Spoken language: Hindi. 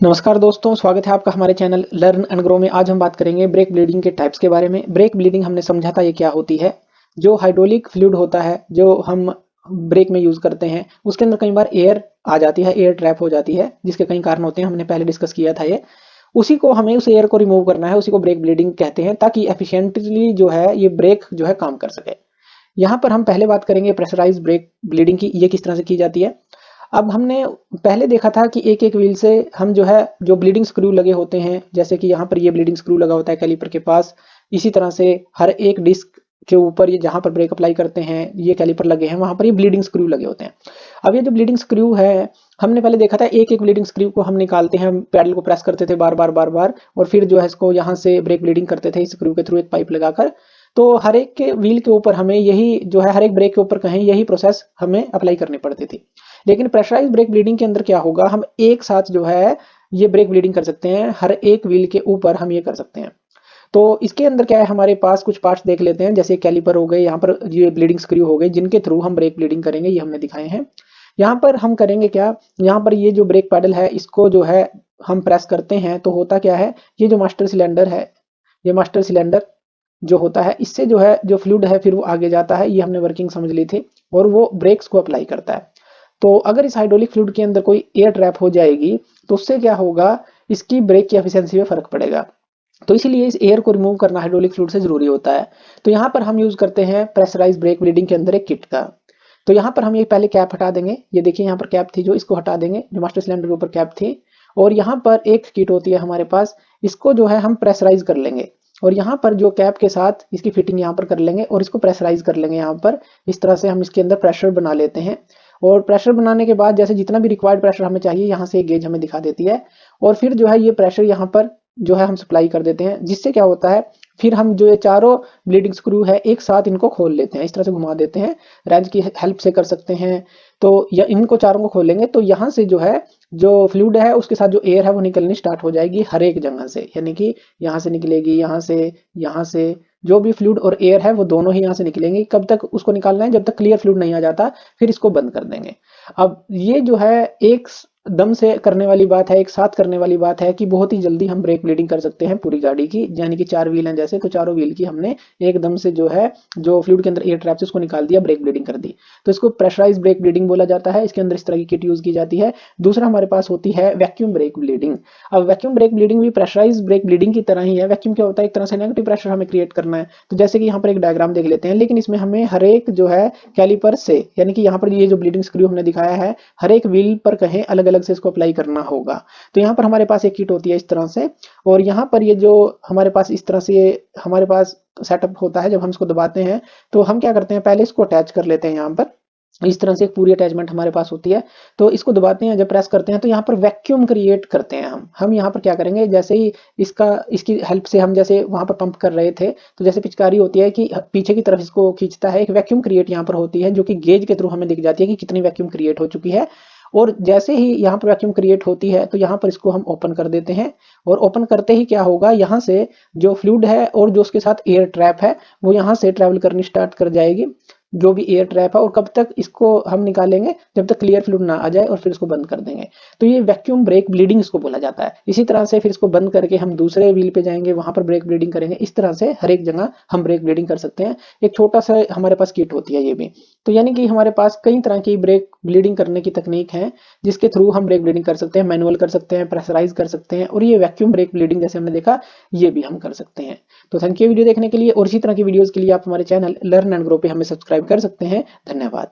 नमस्कार दोस्तों, स्वागत है आपका हमारे चैनल लर्न एंड ग्रो में। आज हम बात करेंगे ब्रेक ब्लीडिंग के टाइप्स के बारे में। ब्रेक ब्लीडिंग हमने समझा था ये क्या होती है। जो हाइड्रोलिक फ्लूइड होता है जो हम ब्रेक में यूज करते हैं उसके अंदर कई बार एयर आ जाती है, एयर ट्रैप हो जाती है, जिसके कई कारण होते हैं, हमने पहले डिस्कस किया था ये। उसी को हमें उस एयर को रिमूव करना है, उसी को ब्रेक ब्लीडिंग कहते हैं, ताकि एफिशिएंटली जो है ये ब्रेक जो है काम कर सके। यहाँ पर हम पहले बात करेंगे प्रेशराइज ब्रेक ब्लीडिंग की, ये किस तरह से की जाती है। अब हमने पहले देखा था कि एक एक व्हील से हम जो है जो ब्लीडिंग स्क्रू लगे होते हैं, जैसे कि यहाँ पर ये ब्लीडिंग स्क्रू लगा होता है कैलिपर के पास। इसी तरह से हर एक डिस्क के ऊपर ये जहां पर ब्रेक अप्लाई करते हैं ये कैलिपर लगे हैं, वहां पर ये ब्लीडिंग स्क्रू लगे होते हैं। अब ये जो ब्लीडिंग स्क्रू है, हमने पहले देखा था एक एक ब्लीडिंग स्क्रू को हम निकालते हैं, पैडल को प्रेस करते थे बार बार बार बार, और फिर जो है इसको यहाँ से ब्रेक ब्लीडिंग करते थे इस स्क्रू के थ्रू एक पाइप लगाकर। तो हर एक के व्हील के ऊपर हमें यही जो है, हर एक ब्रेक के ऊपर कहें, यही प्रोसेस हमें अप्लाई करनी पड़ती थी। लेकिन प्रेशराइज ब्रेक ब्लीडिंग के अंदर क्या होगा, हम एक साथ जो है ये ब्रेक ब्लीडिंग कर सकते हैं, हर एक व्हील के ऊपर हम ये कर सकते हैं। तो इसके अंदर क्या है, हमारे पास कुछ पार्ट्स देख लेते हैं, जैसे कैलिपर हो गए, यहाँ पर ये ब्लीडिंग स्क्रू हो गए, जिनके थ्रू हम ब्रेक ब्लीडिंग करेंगे, ये हमने दिखाए हैं। यहाँ पर हम करेंगे क्या, यहाँ पर ये जो ब्रेक पैडल है इसको जो है हम प्रेस करते हैं, तो होता क्या है, ये जो मास्टर सिलेंडर है, ये मास्टर सिलेंडर जो होता है, इससे जो है जो फ्लूइड है फिर वो आगे जाता है, ये हमने वर्किंग समझ ली थी, और वो ब्रेक्स को अप्लाई करता है। तो अगर इस हाइड्रोलिक फ्लूइड के अंदर कोई एयर ट्रैप हो जाएगी तो उससे क्या होगा, इसकी ब्रेक की एफिशिएंसी में फर्क पड़ेगा। तो इसीलिए इस एयर को रिमूव करना हाइड्रोलिक फ्लूइड से जरूरी होता है। तो यहाँ पर हम यूज करते हैं प्रेशराइज ब्रेक ब्लीडिंग के अंदर एक किट का। तो यहाँ पर हम ये पहले कैप हटा देंगे, ये देखिए यहाँ पर कैप थी जो, इसको हटा देंगे, जो मास्टर सिलेंडर के ऊपर कैप थी। और यहाँ पर एक किट होती है हमारे पास, इसको जो है हम प्रेशराइज कर लेंगे, और यहाँ पर जो कैप के साथ इसकी फिटिंग यहाँ पर कर लेंगे और इसको प्रेशराइज कर लेंगे। यहाँ पर इस तरह से हम इसके अंदर प्रेशर बना लेते हैं, और प्रेशर बनाने के बाद जैसे जितना भी रिक्वायर्ड प्रेशर हमें चाहिए, यहाँ से एक गेज हमें दिखा देती है, और फिर जो है ये प्रेशर यहाँ पर जो है हम सप्लाई कर देते हैं, जिससे क्या होता है, फिर हम जो ये चारों ब्लीडिंग स्क्रू है एक साथ इनको खोल लेते हैं, इस तरह से घुमा देते हैं, रेंच की हेल्प से कर सकते हैं। तो या इनको चारों को खोलेंगे तो यहाँ से जो है जो फ्लूइड है उसके साथ जो एयर है वो निकलनी स्टार्ट हो जाएगी हर एक जगह से, यानी कि यहाँ से निकलेगी, यहाँ से जो भी फ्लूइड और एयर है वो दोनों ही यहाँ से निकलेंगे। कब तक उसको निकालना है, जब तक क्लियर फ्लूइड नहीं आ जाता, फिर इसको बंद कर देंगे। अब ये जो है एक दम से करने वाली बात है, एक साथ करने वाली बात है, कि बहुत ही जल्दी हम ब्रेक ब्लीडिंग कर सकते हैं पूरी गाड़ी की। यानी कि 4 व्हील हैं जैसे, तो चारों व्हील की हमने एकदम से जो है जो फ्लूइड के अंदर एयर ट्रैप से उसको निकाल दिया, ब्रेक ब्लीडिंग कर दी। तो इसको प्रेशराइज ब्रेक ब्लीडिंग बोला जाता है। इसके अंदर इस तरह की किट यूज की जाती है। दूसरा हमारे पास होती है वैक्यूम ब्रेक ब्लीडिंग। अब वैक्यूम ब्रेक ब्लीडिंग भी प्रेशराइज ब्रेक ब्लीडिंग की तरह ही है। वैक्यूम क्या होता है, एक तरह से नेगेटिव प्रेशर हमें क्रिएट करना है। तो जैसे कि यहाँ पर एक डायग्राम देख लेते हैं, लेकिन इसमें हमें हर एक जो है कैलिपर से, यानी कि यहाँ पर ये जो ब्लीडिंग स्क्रू हमने दिखाया है, हर एक व्हील पर कहें अलग अलग से इसको अप्लाई करना होगा। तो यहाँ पर हमारे पास एक किट होती है इस तरह से, और यहाँ पर ये जो हमारे पास इस तरह से हमारे पास सेटअप होता है। जब हम इसको दबाते हैं तो हम क्या करते हैं, पहले इसको अटैच कर लेते हैं। यहाँ पर इस तरह से एक पूरी अटैचमेंट हमारे पास होती है। तो इसको दबाते हैं, जब प्रेस करते हैं तो यहाँ पर वैक्यूम क्रिएट करते हैं हम यहाँ पर क्या करेंगे, जैसे ही इसकी हेल्प से हम जैसे वहां पर पंप कर रहे थे, तो जैसे पिचकारी होती है कि पीछे की तरफ इसको खींचता है, एक वैक्यूम क्रिएट यहाँ पर होती है, जो कि गेज के थ्रू हमें दिख जाती है कि कितनी वैक्यूम क्रिएट हो चुकी है। और जैसे ही यहाँ पर वैक्यूम क्रिएट होती है तो यहाँ पर इसको हम ओपन कर देते हैं, और ओपन करते ही क्या होगा, यहाँ से जो फ्लूइड है और जो उसके साथ एयर ट्रैप है वो यहाँ से ट्रैवल करनी स्टार्ट कर जाएगी, जो भी एयर ट्रैप है। और कब तक इसको हम निकालेंगे, जब तक क्लियर फ्लूइड ना आ जाए, और फिर इसको बंद कर देंगे। तो ये वैक्यूम ब्रेक ब्लीडिंग इसको बोला जाता है। इसी तरह से फिर इसको बंद करके हम दूसरे व्हील पे जाएंगे, वहां पर ब्रेक ब्लीडिंग करेंगे। इस तरह से हर एक जगह हम ब्रेक ब्लीडिंग कर सकते हैं। एक छोटा सा हमारे पास किट होती है ये भी। तो यानी कि हमारे पास कई तरह की ब्रेक ब्लीडिंग करने की तकनीक है, जिसके थ्रू हम ब्रेक ब्लीडिंग कर सकते हैं। मैनुअल कर सकते हैं, प्रेशराइज कर सकते हैं, और ये वैक्यूम ब्रेक ब्लीडिंग जैसे हमने देखा, ये भी हम कर सकते हैं। तो थैंक यू वीडियो देखने के लिए, और इसी तरह की वीडियोस के लिए आप हमारे चैनल लर्न एंड ग्रो पे हमें सब्सक्राइब कर सकते हैं। धन्यवाद।